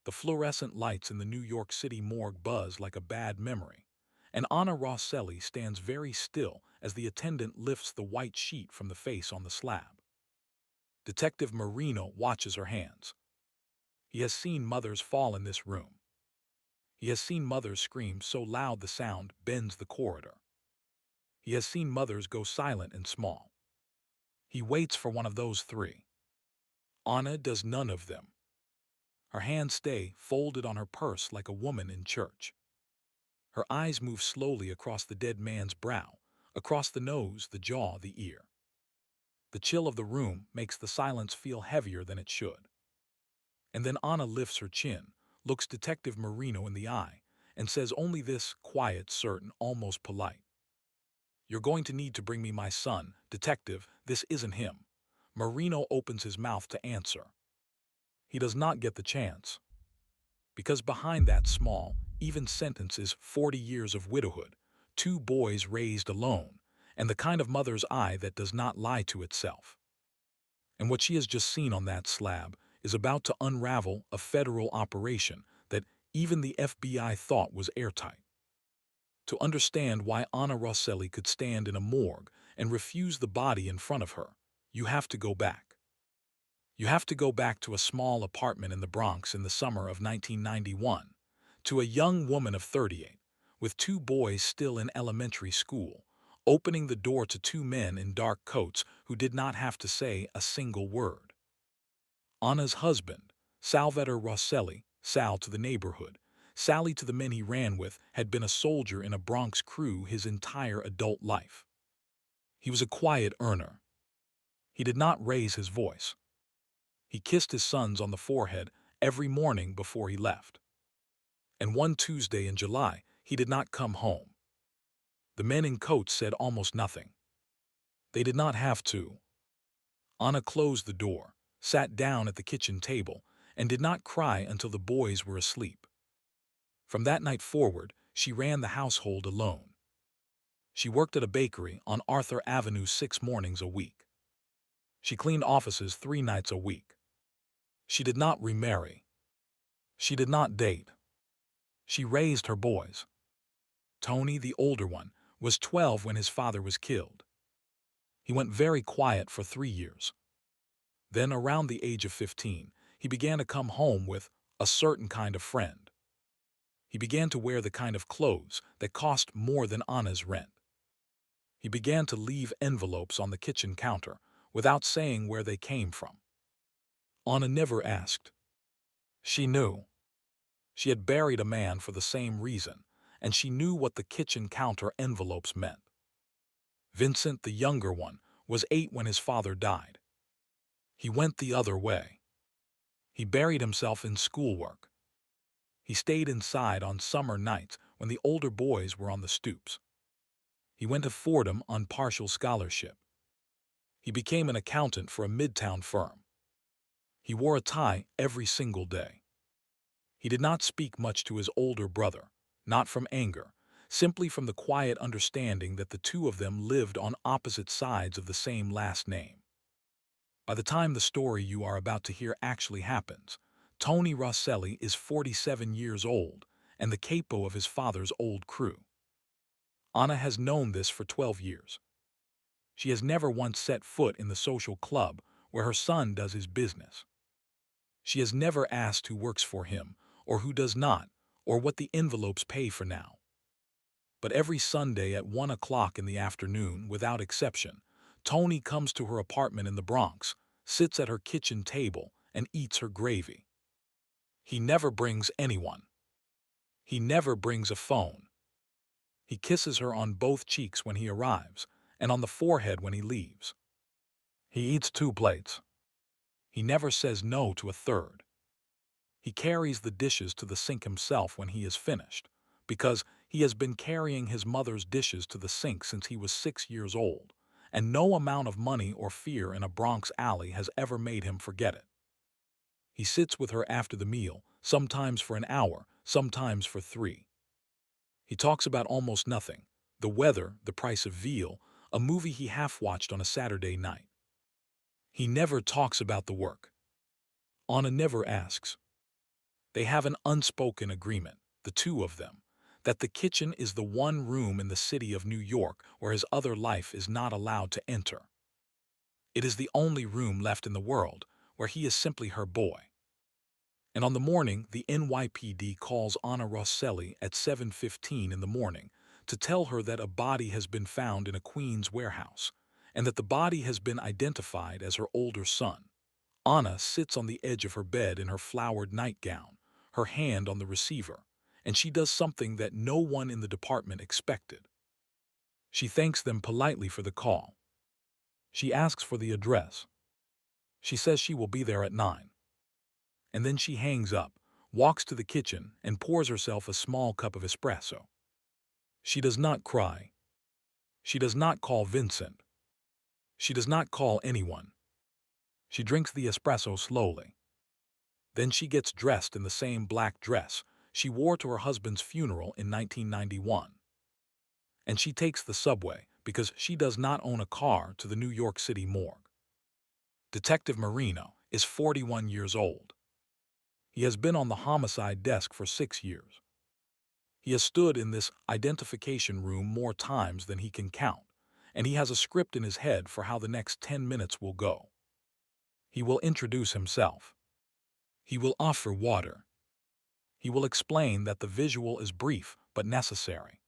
The fluorescent lights in the New York City morgue buzz like a bad memory, and Anna Rosselli stands very still as the attendant lifts the white sheet from the face on the slab. Detective Marino watches her hands. He has seen mothers fall in this room. He has seen mothers scream so loud the sound bends the corridor. He has seen mothers go silent and small. He waits for one of those three. Anna does none of them. Her hands stay folded on her purse like a woman in church. Her eyes move slowly across the dead man's brow, across the nose, the jaw, the ear. The chill of the room makes the silence feel heavier than it should. And then Anna lifts her chin, looks Detective Marino in the eye, and says only this, quiet, certain, almost polite. "You're going to need to bring me my son, Detective, this isn't him." Marino opens his mouth to answer. He does not get the chance. Because behind that small, even sentence is 40 years of widowhood, 2 boys raised alone, and the kind of mother's eye that does not lie to itself. And what she has just seen on that slab is about to unravel a federal operation that even the FBI thought was airtight. To understand why Anna Rosselli could stand in a morgue and refuse the body in front of her, you have to go back. You have to go back to a small apartment in the Bronx in the summer of 1991, to a young woman of 38, with 2 boys still in elementary school, opening the door to 2 men in dark coats who did not have to say a single word. Anna's husband, Salvatore Rosselli, Sal to the neighborhood, Sally to the men he ran with, had been a soldier in a Bronx crew his entire adult life. He was a quiet earner. He did not raise his voice. He kissed his sons on the forehead every morning before he left. And one Tuesday in July, he did not come home. The men in coats said almost nothing. They did not have to. Anna closed the door, sat down at the kitchen table, and did not cry until the boys were asleep. From that night forward, she ran the household alone. She worked at a bakery on Arthur Avenue 6 mornings a week. She cleaned offices 3 nights a week. She did not remarry. She did not date. She raised her boys. Tony, the older one, was 12 when his father was killed. He went very quiet for 3 years. Then, around the age of 15, he began to come home with a certain kind of friend. He began to wear the kind of clothes that cost more than Anna's rent. He began to leave envelopes on the kitchen counter without saying where they came from. Anna never asked. She knew. She had buried a man for the same reason, and she knew what the kitchen counter envelopes meant. Vincent, the younger one, was 8 when his father died. He went the other way. He buried himself in schoolwork. He stayed inside on summer nights when the older boys were on the stoops. He went to Fordham on partial scholarship. He became an accountant for a midtown firm. He wore a tie every single day. He did not speak much to his older brother, not from anger, simply from the quiet understanding that the two of them lived on opposite sides of the same last name. By the time the story you are about to hear actually happens, Tony Rosselli is 47 years old and the capo of his father's old crew. Anna has known this for 12 years. She has never once set foot in the social club where her son does his business. She has never asked who works for him or who does not, or what the envelopes pay for now. But every Sunday at 1 o'clock in the afternoon, without exception, Tony comes to her apartment in the Bronx, sits at her kitchen table, and eats her gravy. He never brings anyone. He never brings a phone. He kisses her on both cheeks when he arrives, and on the forehead when he leaves. He eats 2 plates. He never says no to a third. He carries the dishes to the sink himself when he is finished, because he has been carrying his mother's dishes to the sink since he was 6 years old, and no amount of money or fear in a Bronx alley has ever made him forget it. He sits with her after the meal, sometimes for an hour, sometimes for 3. He talks about almost nothing: the weather, the price of veal, a movie he half-watched on a Saturday night. He never talks about the work. Anna never asks. They have an unspoken agreement, the two of them, that the kitchen is the one room in the city of New York where his other life is not allowed to enter. It is the only room left in the world where he is simply her boy. And on the morning, the NYPD calls Anna Rosselli at 7:15 in the morning to tell her that a body has been found in a Queens warehouse and that the body has been identified as her older son. Anna sits on the edge of her bed in her flowered nightgown, her hand on the receiver, and she does something that no one in the department expected. She thanks them politely for the call. She asks for the address. She says she will be there at 9. And then she hangs up, walks to the kitchen, and pours herself a small cup of espresso. She does not cry. She does not call Vincent. She does not call anyone. She drinks the espresso slowly. Then she gets dressed in the same black dress she wore to her husband's funeral in 1991. And she takes the subway because she does not own a car to the New York City morgue. Detective Marino is 41 years old. He has been on the homicide desk for 6 years. He has stood in this identification room more times than he can count, and he has a script in his head for how the next 10 minutes will go. He will introduce himself. He will offer water. He will explain that the visual is brief but necessary.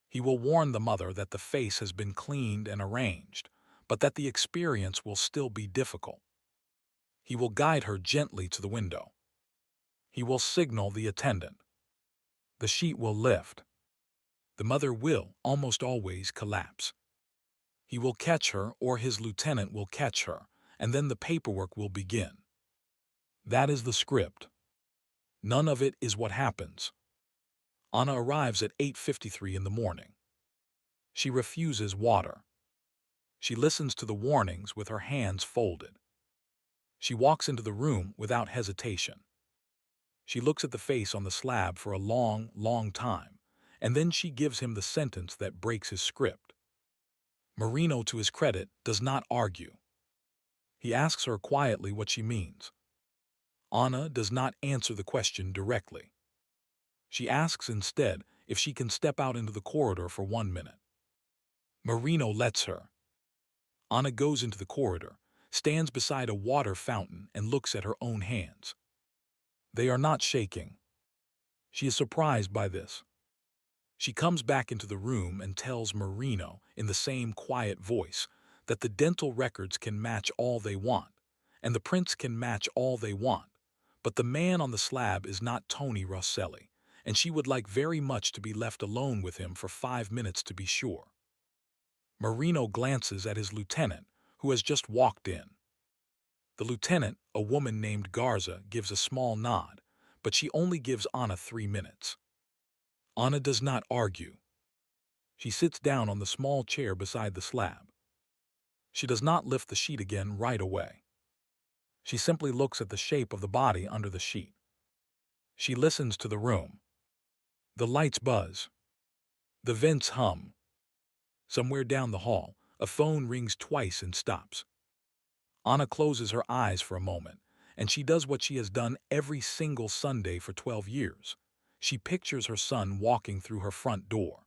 He will warn the mother that the face has been cleaned and arranged, but that the experience will still be difficult. He will guide her gently to the window. He will signal the attendant. The sheet will lift. The mother will, almost always, collapse. He will catch her, or his lieutenant will catch her, and then the paperwork will begin. That is the script. None of it is what happens. Anna arrives at 8:53 in the morning. She refuses water. She listens to the warnings with her hands folded. She walks into the room without hesitation. She looks at the face on the slab for a long, long time, and then she gives him the sentence that breaks his script. Marino, to his credit, does not argue. He asks her quietly what she means. Anna does not answer the question directly. She asks instead if she can step out into the corridor for 1 minute. Marino lets her. Anna goes into the corridor, stands beside a water fountain, and looks at her own hands. They are not shaking. She is surprised by this. She comes back into the room and tells Marino, in the same quiet voice, that the dental records can match all they want, and the prints can match all they want, but the man on the slab is not Tony Rosselli, and she would like very much to be left alone with him for 5 minutes to be sure. Marino glances at his lieutenant, who has just walked in. The lieutenant, a woman named Garza, gives a small nod, but she only gives Anna 3 minutes. Anna does not argue. She sits down on the small chair beside the slab. She does not lift the sheet again right away. She simply looks at the shape of the body under the sheet. She listens to the room. The lights buzz. The vents hum. Somewhere down the hall, a phone rings twice and stops. Anna closes her eyes for a moment, and she does what she has done every single Sunday for 12 years. She pictures her son walking through her front door.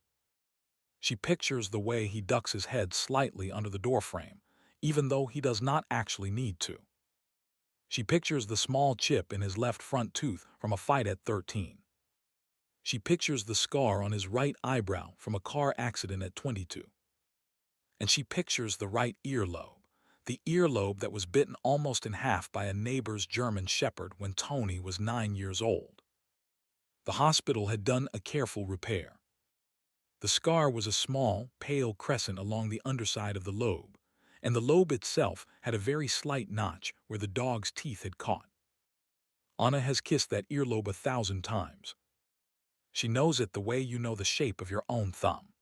She pictures the way he ducks his head slightly under the doorframe, even though he does not actually need to. She pictures the small chip in his left front tooth from a fight at 13. She pictures the scar on his right eyebrow from a car accident at 22. And she pictures the right earlobe, the earlobe that was bitten almost in half by a neighbor's German shepherd when Tony was 9 years old. The hospital had done a careful repair. The scar was a small, pale crescent along the underside of the lobe, and the lobe itself had a very slight notch where the dog's teeth had caught. Anna has kissed that earlobe 1,000 times. She knows it the way you know the shape of your own thumb.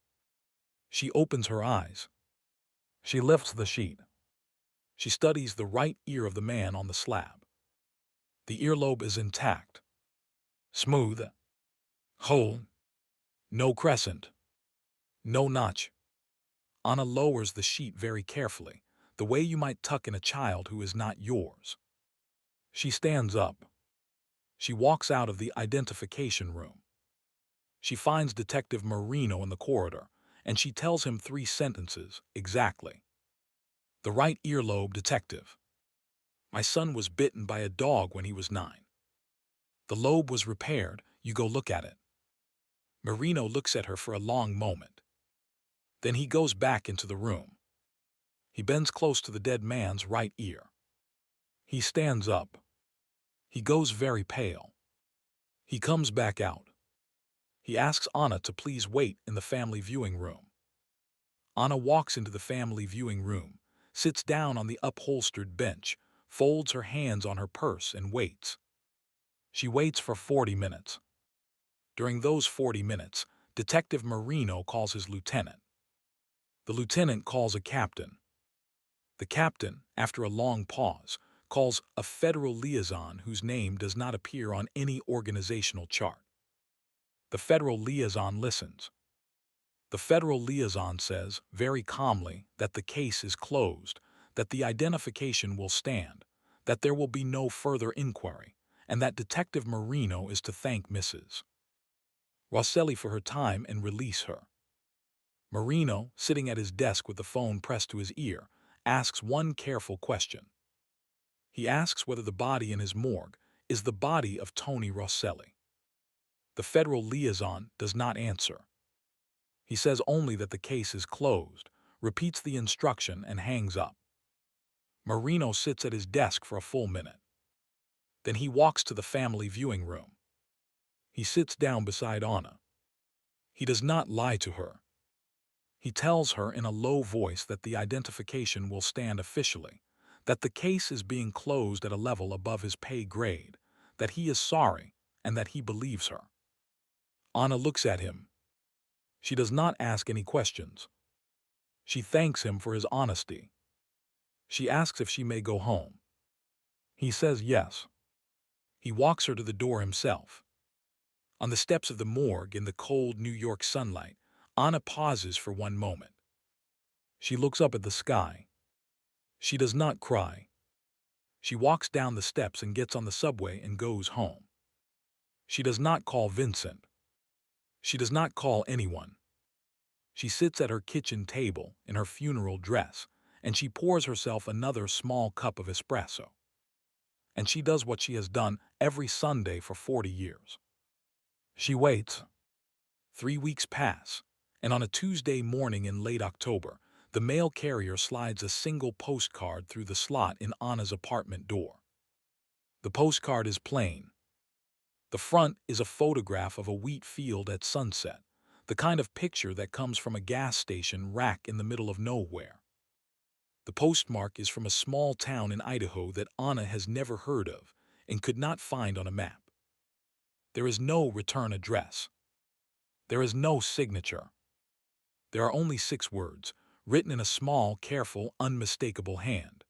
She opens her eyes. She lifts the sheet. She studies the right ear of the man on the slab. The earlobe is intact, smooth, whole, no crescent, no notch. Anna lowers the sheet very carefully, the way you might tuck in a child who is not yours. She stands up. She walks out of the identification room. She finds Detective Marino in the corridor, and she tells him 3 sentences exactly. The right earlobe, detective. My son was bitten by a dog when he was 9. The lobe was repaired. You go look at it. Marino looks at her for a long moment. Then he goes back into the room. He bends close to the dead man's right ear. He stands up. He goes very pale. He comes back out. He asks Anna to please wait in the family viewing room. Anna walks into the family viewing room, sits down on the upholstered bench, folds her hands on her purse and waits. She waits for 40 minutes. During those 40 minutes, Detective Marino calls his lieutenant. The lieutenant calls a captain. The captain, after a long pause, calls a federal liaison whose name does not appear on any organizational chart. The federal liaison listens. The federal liaison says, very calmly, that the case is closed, that the identification will stand, that there will be no further inquiry, and that Detective Marino is to thank Mrs. Rosselli for her time and release her. Marino, sitting at his desk with the phone pressed to his ear, asks one careful question. He asks whether the body in his morgue is the body of Tony Rosselli. The federal liaison does not answer. He says only that the case is closed, repeats the instruction, and hangs up. Marino sits at his desk for a full minute. Then he walks to the family viewing room. He sits down beside Anna. He does not lie to her. He tells her in a low voice that the identification will stand officially, that the case is being closed at a level above his pay grade, that he is sorry, and that he believes her. Anna looks at him. She does not ask any questions. She thanks him for his honesty. She asks if she may go home. He says yes. He walks her to the door himself. On the steps of the morgue in the cold New York sunlight, Anna pauses for one moment. She looks up at the sky. She does not cry. She walks down the steps and gets on the subway and goes home. She does not call Vincent. She does not call anyone. She sits at her kitchen table in her funeral dress, and she pours herself another small cup of espresso. And she does what she has done every Sunday for 40 years. She waits. 3 weeks pass, and on a Tuesday morning in late October, the mail carrier slides a single postcard through the slot in Anna's apartment door. The postcard is plain. The front is a photograph of a wheat field at sunset, the kind of picture that comes from a gas station rack in the middle of nowhere. The postmark is from a small town in Idaho that Anna has never heard of and could not find on a map. There is no return address. There is no signature. There are only 6 words, written in a small, careful, unmistakable hand.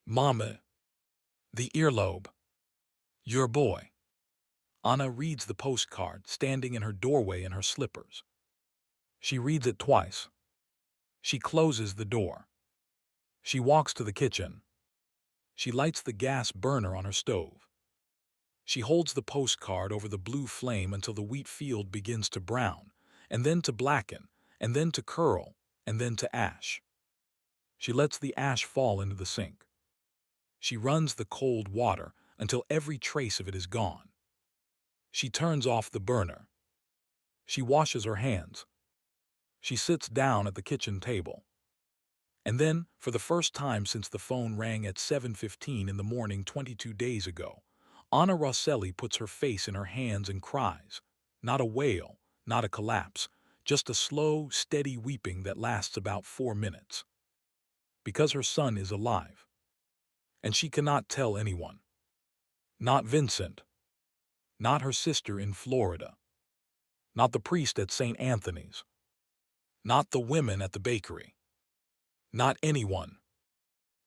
Mama. The earlobe. Your boy. Anna reads the postcard, standing in her doorway in her slippers. She reads it twice. She closes the door. She walks to the kitchen. She lights the gas burner on her stove. She holds the postcard over the blue flame until the wheat field begins to brown, and then to blacken, and then to curl, and then to ash. She lets the ash fall into the sink. She runs the cold water until every trace of it is gone. She turns off the burner. She washes her hands. She sits down at the kitchen table. And then, for the first time since the phone rang at 7:15 in the morning 22 days ago, Anna Rosselli puts her face in her hands and cries. Not a wail, not a collapse, just a slow, steady weeping that lasts about 4 minutes. Because her son is alive. And she cannot tell anyone. Not Vincent. Not her sister in Florida. Not the priest at St. Anthony's. Not the women at the bakery. Not anyone.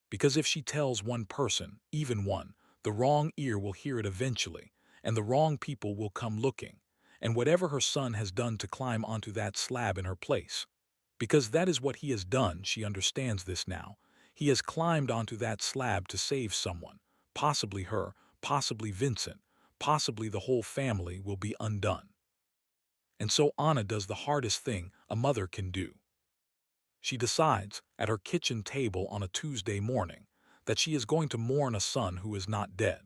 Because if she tells one person, even one, the wrong ear will hear it eventually, and the wrong people will come looking, and whatever her son has done to climb onto that slab in her place. Because that is what he has done, she understands this now. He has climbed onto that slab to save someone, possibly her, possibly Vincent, possibly the whole family will be undone. And so Anna does the hardest thing a mother can do. She decides, at her kitchen table on a Tuesday morning, that she is going to mourn a son who is not dead.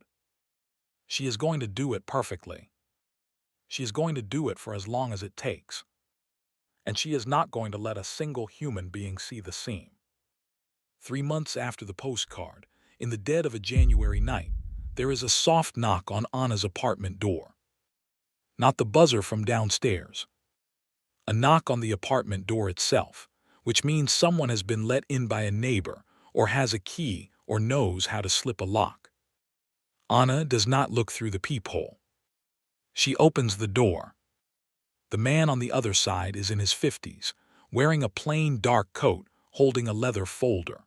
She is going to do it perfectly. She is going to do it for as long as it takes. And she is not going to let a single human being see the scene. 3 months after the postcard, in the dead of a January night, there is a soft knock on Anna's apartment door. Not the buzzer from downstairs. A knock on the apartment door itself, which means someone has been let in by a neighbor, or has a key, or knows how to slip a lock. Anna does not look through the peephole. She opens the door. The man on the other side is in his 50s, wearing a plain dark coat, holding a leather folder.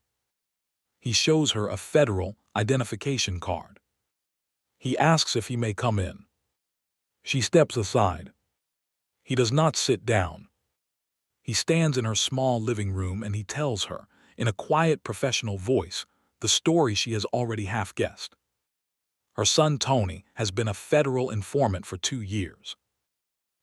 He shows her a federal identification card. He asks if he may come in. She steps aside. He does not sit down. He stands in her small living room and he tells her, in a quiet professional voice, the story she has already half guessed. Her son Tony has been a federal informant for 2 years.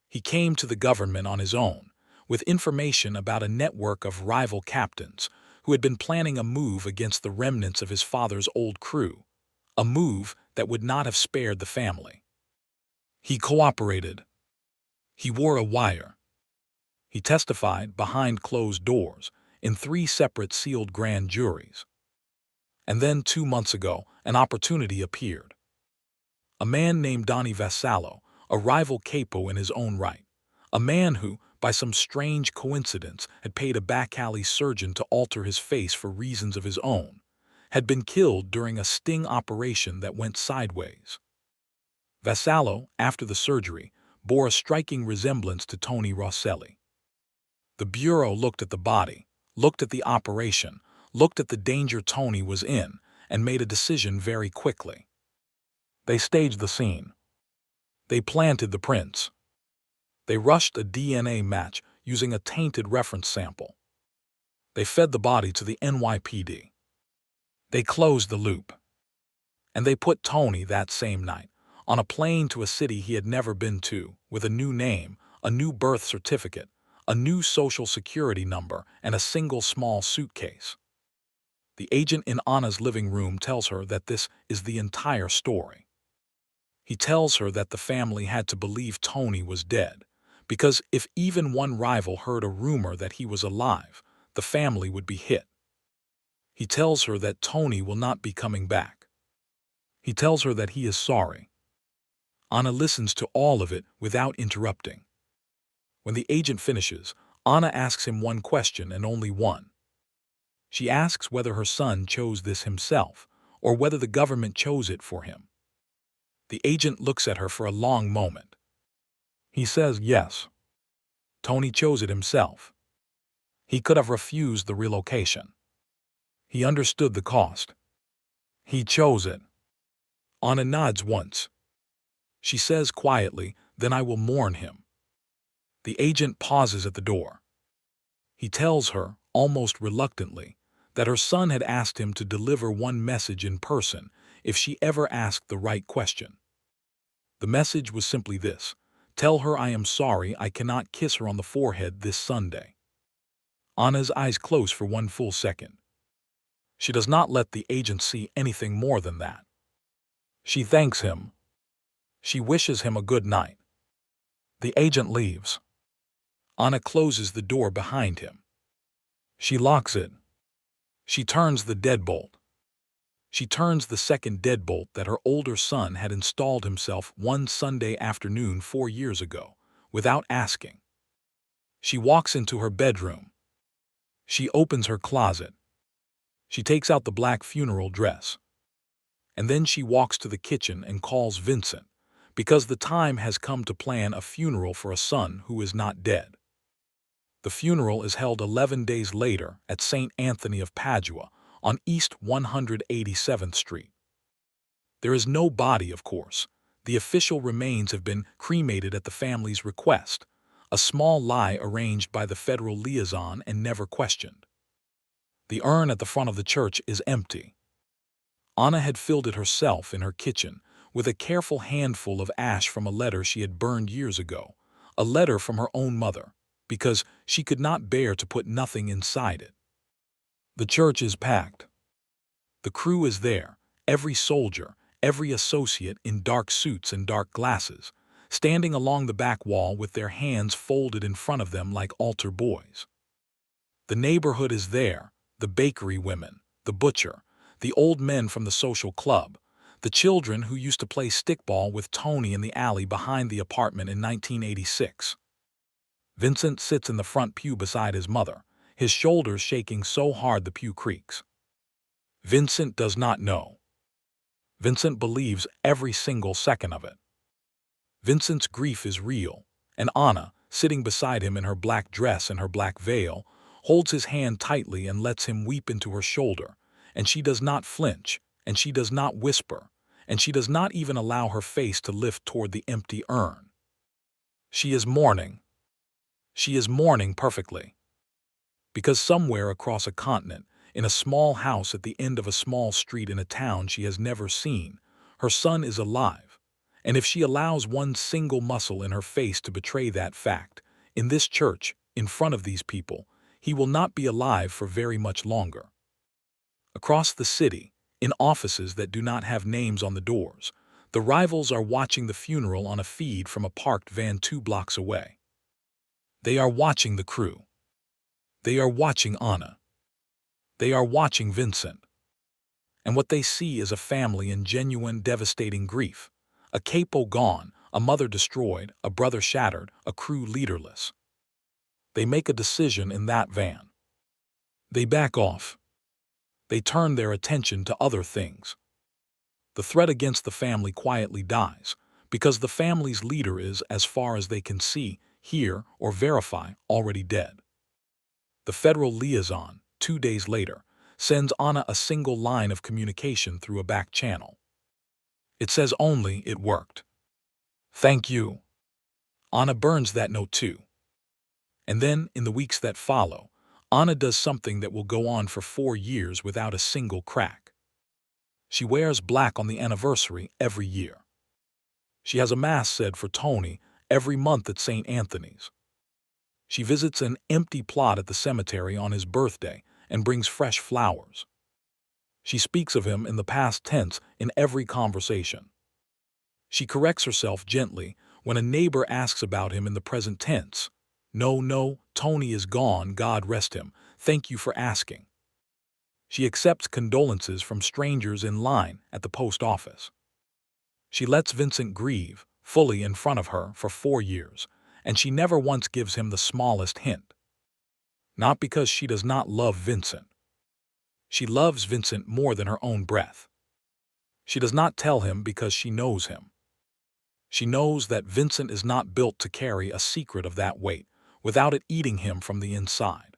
He came to the government on his own, with information about a network of rival captains who had been planning a move against the remnants of his father's old crew, a move that would not have spared the family. He cooperated. He wore a wire. He testified behind closed doors in 3 separate sealed grand juries. And then 2 months ago, an opportunity appeared. A man named Donnie Vassallo, a rival capo in his own right, a man who, by some strange coincidence, had paid a back-alley surgeon to alter his face for reasons of his own, had been killed during a sting operation that went sideways. Vassallo, after the surgery, bore a striking resemblance to Tony Rosselli. The Bureau looked at the body, looked at the operation, looked at the danger Tony was in, and made a decision very quickly. They staged the scene. They planted the prints. They rushed a DNA match using a tainted reference sample. They fed the body to the NYPD. They closed the loop. And they put Tony that same night on a plane to a city he had never been to, with a new name, a new birth certificate, a new social security number, and a single small suitcase. The agent in Anna's living room tells her that this is the entire story. He tells her that the family had to believe Tony was dead, because if even one rival heard a rumor that he was alive, the family would be hit. He tells her that Tony will not be coming back. He tells her that he is sorry. Anna listens to all of it without interrupting. When the agent finishes, Anna asks him one question and only one. She asks whether her son chose this himself, or whether the government chose it for him. The agent looks at her for a long moment. He says yes. Tony chose it himself. He could have refused the relocation. He understood the cost. He chose it. Anna nods once. She says quietly, "Then I will mourn him." The agent pauses at the door. He tells her, almost reluctantly, that her son had asked him to deliver one message in person if she ever asked the right question. The message was simply this: "Tell her I am sorry I cannot kiss her on the forehead this Sunday." Anna's eyes close for one full second. She does not let the agent see anything more than that. She thanks him. She wishes him a good night. The agent leaves. Anna closes the door behind him. She locks it. She turns the deadbolt. She turns the second deadbolt that her older son had installed himself one Sunday afternoon 4 years ago, without asking. She walks into her bedroom. She opens her closet. She takes out the black funeral dress. And then she walks to the kitchen and calls Vincent, because the time has come to plan a funeral for a son who is not dead. The funeral is held 11 days later at St. Anthony of Padua on East 187th Street. There is no body, of course. The official remains have been cremated at the family's request, a small lie arranged by the federal liaison and never questioned. The urn at the front of the church is empty. Anna had filled it herself in her kitchen with a careful handful of ash from a letter she had burned years ago, a letter from her own mother, because she could not bear to put nothing inside it. The church is packed. The crew is there, every soldier, every associate in dark suits and dark glasses, standing along the back wall with their hands folded in front of them like altar boys. The neighborhood is there, the bakery women, the butcher, the old men from the social club, the children who used to play stickball with Tony in the alley behind the apartment in 1986. Vincent sits in the front pew beside his mother, his shoulders shaking so hard the pew creaks. Vincent does not know. Vincent believes every single second of it. Vincent's grief is real, and Anna, sitting beside him in her black dress and her black veil, holds his hand tightly and lets him weep into her shoulder, and she does not flinch, and she does not whisper, and she does not even allow her face to lift toward the empty urn. She is mourning. She is mourning perfectly. Because somewhere across a continent, in a small house at the end of a small street in a town she has never seen, her son is alive, and if she allows one single muscle in her face to betray that fact, in this church, in front of these people, he will not be alive for very much longer. Across the city, in offices that do not have names on the doors, the rivals are watching the funeral on a feed from a parked van 2 blocks away. They are watching the crew. They are watching Anna. They are watching Vincent. And what they see is a family in genuine, devastating grief. A Capo gone, a mother destroyed, a brother shattered, a crew leaderless. They make a decision in that van. They back off. They turn their attention to other things. The threat against the family quietly dies, because the family's leader is, as far as they can see, hear, or verify, already dead. The federal liaison, 2 days later, sends Anna a single line of communication through a back channel. It says only, "It worked. Thank you." Anna burns that note too. And then, in the weeks that follow, Anna does something that will go on for 4 years without a single crack. She wears black on the anniversary every year. She has a mass said for Tony every month at St. Anthony's. She visits an empty plot at the cemetery on his birthday and brings fresh flowers. She speaks of him in the past tense in every conversation. She corrects herself gently when a neighbor asks about him in the present tense. No, Tony is gone, God rest him, thank you for asking. She accepts condolences from strangers in line at the post office. She lets Vincent grieve, fully in front of her, for 4 years, and she never once gives him the smallest hint. Not because she does not love Vincent. She loves Vincent more than her own breath. She does not tell him because she knows him. She knows that Vincent is not built to carry a secret of that weight without it eating him from the inside.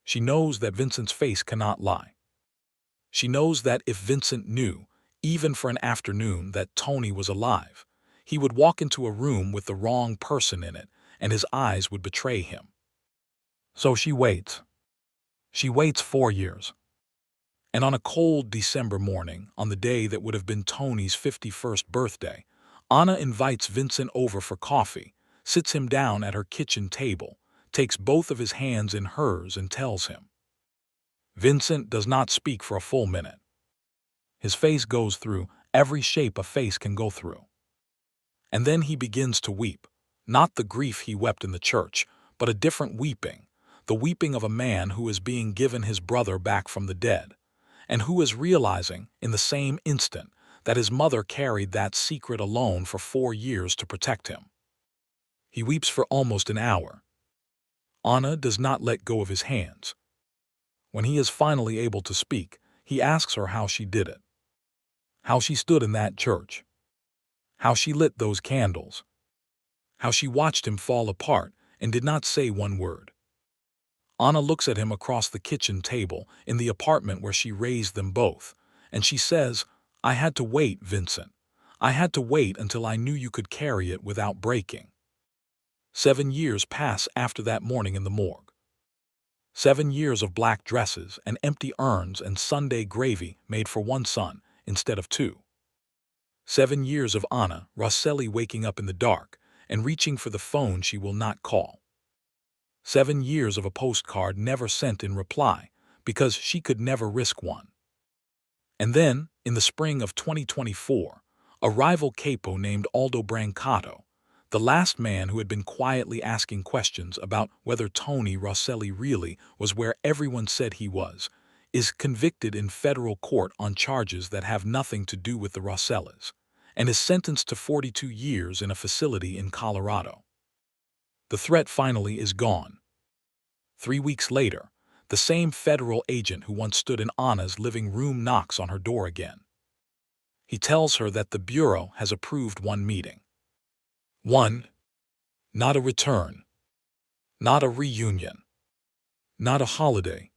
She knows that Vincent's face cannot lie. She knows that if Vincent knew, even for an afternoon, that Tony was alive, he would walk into a room with the wrong person in it, and his eyes would betray him. So she waits. She waits 4 years. And on a cold December morning, on the day that would have been Tony's 51st birthday, Anna invites Vincent over for coffee, sits him down at her kitchen table, takes both of his hands in hers and tells him. Vincent does not speak for a full minute. His face goes through every shape a face can go through. And then he begins to weep, not the grief he wept in the church, but a different weeping, the weeping of a man who is being given his brother back from the dead, and who is realizing, in the same instant, that his mother carried that secret alone for 4 years to protect him. He weeps for almost an hour. Anna does not let go of his hands. When he is finally able to speak, he asks her how she did it. How she stood in that church. How she lit those candles. How she watched him fall apart and did not say one word. Anna looks at him across the kitchen table in the apartment where she raised them both, and she says, "I had to wait, Vincent. I had to wait until I knew you could carry it without breaking." 7 years pass after that morning in the morgue. 7 years of black dresses and empty urns and Sunday gravy made for one son instead of 2. 7 years of Anna Rosselli waking up in the dark and reaching for the phone she will not call. 7 years of a postcard never sent in reply because she could never risk one. And then, in the spring of 2024, a rival capo named Aldo Brancato, the last man who had been quietly asking questions about whether Tony Rosselli really was where everyone said he was, is convicted in federal court on charges that have nothing to do with the Rossellis, and is sentenced to 42 years in a facility in Colorado. The threat finally is gone. 3 weeks later, the same federal agent who once stood in Anna's living room knocks on her door again. He tells her that the Bureau has approved one meeting. One, not a return, not a reunion, not a holiday.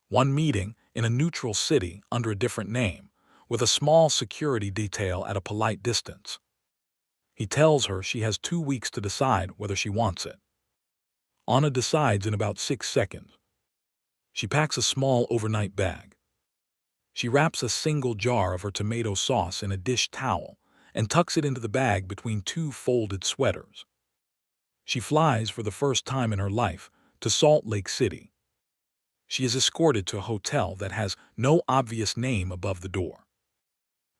One meeting in a neutral city under a different name, with a small security detail at a polite distance. He tells her she has 2 weeks to decide whether she wants it. Anna decides in about 6 seconds. She packs a small overnight bag. She wraps a single jar of her tomato sauce in a dish towel and tucks it into the bag between 2 folded sweaters. She flies for the first time in her life to Salt Lake City. She is escorted to a hotel that has no obvious name above the door.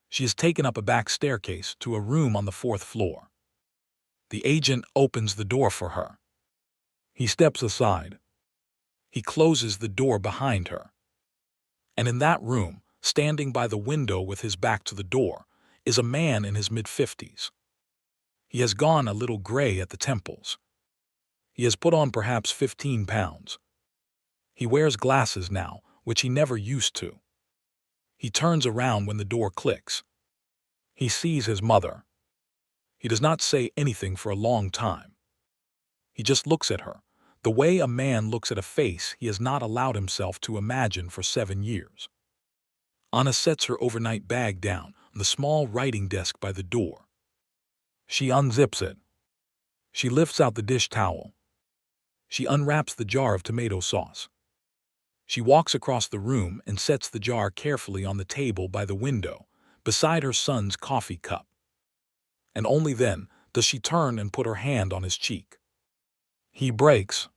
She is taken up a back staircase to a room on the 4th floor. The agent opens the door for her. He steps aside. He closes the door behind her. And in that room, standing by the window with his back to the door, is a man in his mid-50s. He has gone a little gray at the temples. He has put on perhaps 15 pounds. He wears glasses now, which he never used to. He turns around when the door clicks. He sees his mother. He does not say anything for a long time. He just looks at her, the way a man looks at a face he has not allowed himself to imagine for 7 years. Anna sets her overnight bag down on the small writing desk by the door. She unzips it. She lifts out the dish towel. She unwraps the jar of tomato sauce. She walks across the room and sets the jar carefully on the table by the window, beside her son's coffee cup. And only then does she turn and put her hand on his cheek. He breaks.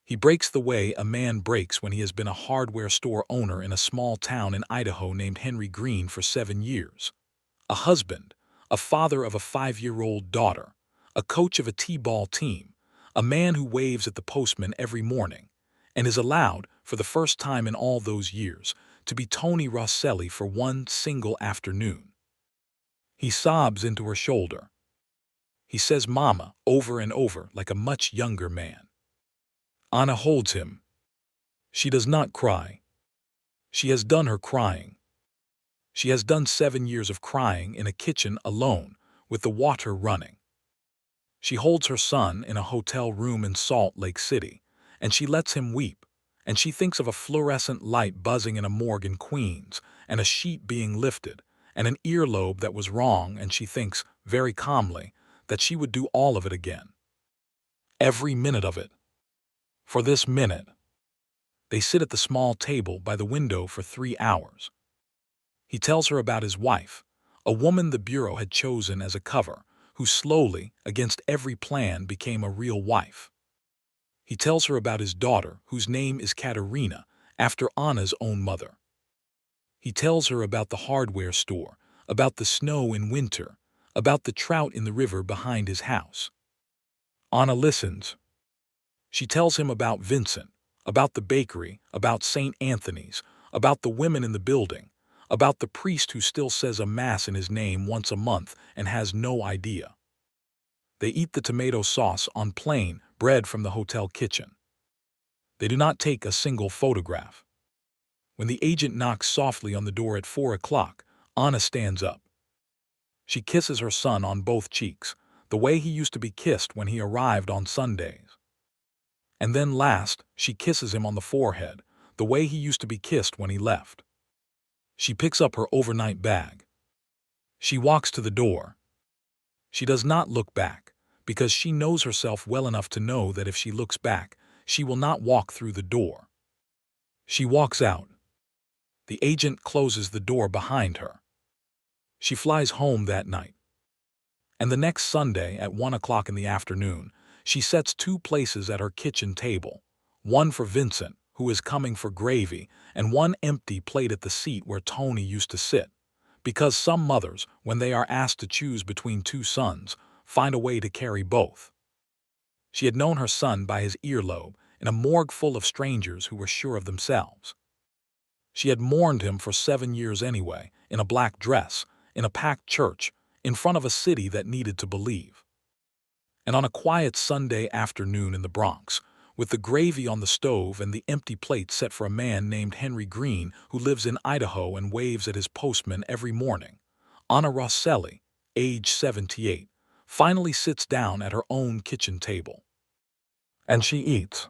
He breaks the way a man breaks when he has been a hardware store owner in a small town in Idaho named Henry Green for 7 years. A husband, a father of a 5-year-old daughter, a coach of a t-ball team, a man who waves at the postman every morning, and is allowed, for the first time in all those years, to be Tony Rosselli for one single afternoon. He sobs into her shoulder. He says "Mama" over and over like a much younger man. Anna holds him. She does not cry. She has done her crying. She has done 7 years of crying in a kitchen alone, with the water running. She holds her son in a hotel room in Salt Lake City, and she lets him weep, and she thinks of a fluorescent light buzzing in a morgue in Queens, and a sheet being lifted, and an earlobe that was wrong, and she thinks, very calmly, that she would do all of it again. Every minute of it. For this minute. They sit at the small table by the window for 3 hours. He tells her about his wife, a woman the Bureau had chosen as a cover, who slowly, against every plan, became a real wife. He tells her about his daughter, whose name is Katerina, after Anna's own mother. He tells her about the hardware store, about the snow in winter, about the trout in the river behind his house. Anna listens. She tells him about Vincent, about the bakery, about St. Anthony's, about the women in the building, about the priest who still says a mass in his name once a month and has no idea. They eat the tomato sauce on plain bread from the hotel kitchen. They do not take a single photograph. When the agent knocks softly on the door at 4 o'clock, Anna stands up. She kisses her son on both cheeks, the way he used to be kissed when he arrived on Sundays. And then last, she kisses him on the forehead, the way he used to be kissed when he left. She picks up her overnight bag. She walks to the door. She does not look back, because she knows herself well enough to know that if she looks back, she will not walk through the door. She walks out. The agent closes the door behind her. She flies home that night. And the next Sunday at 1 o'clock in the afternoon, she sets two places at her kitchen table, one for Vincent, who is coming for gravy, and one empty plate at the seat where Tony used to sit. Because some mothers, when they are asked to choose between two sons, find a way to carry both. She had known her son by his earlobe in a morgue full of strangers who were sure of themselves. She had mourned him for 7 years anyway, in a black dress, in a packed church, in front of a city that needed to believe. And on a quiet Sunday afternoon in the Bronx, with the gravy on the stove and the empty plate set for a man named Henry Green who lives in Idaho and waves at his postman every morning, Anna Rosselli, age 78, finally sits down at her own kitchen table. And she eats.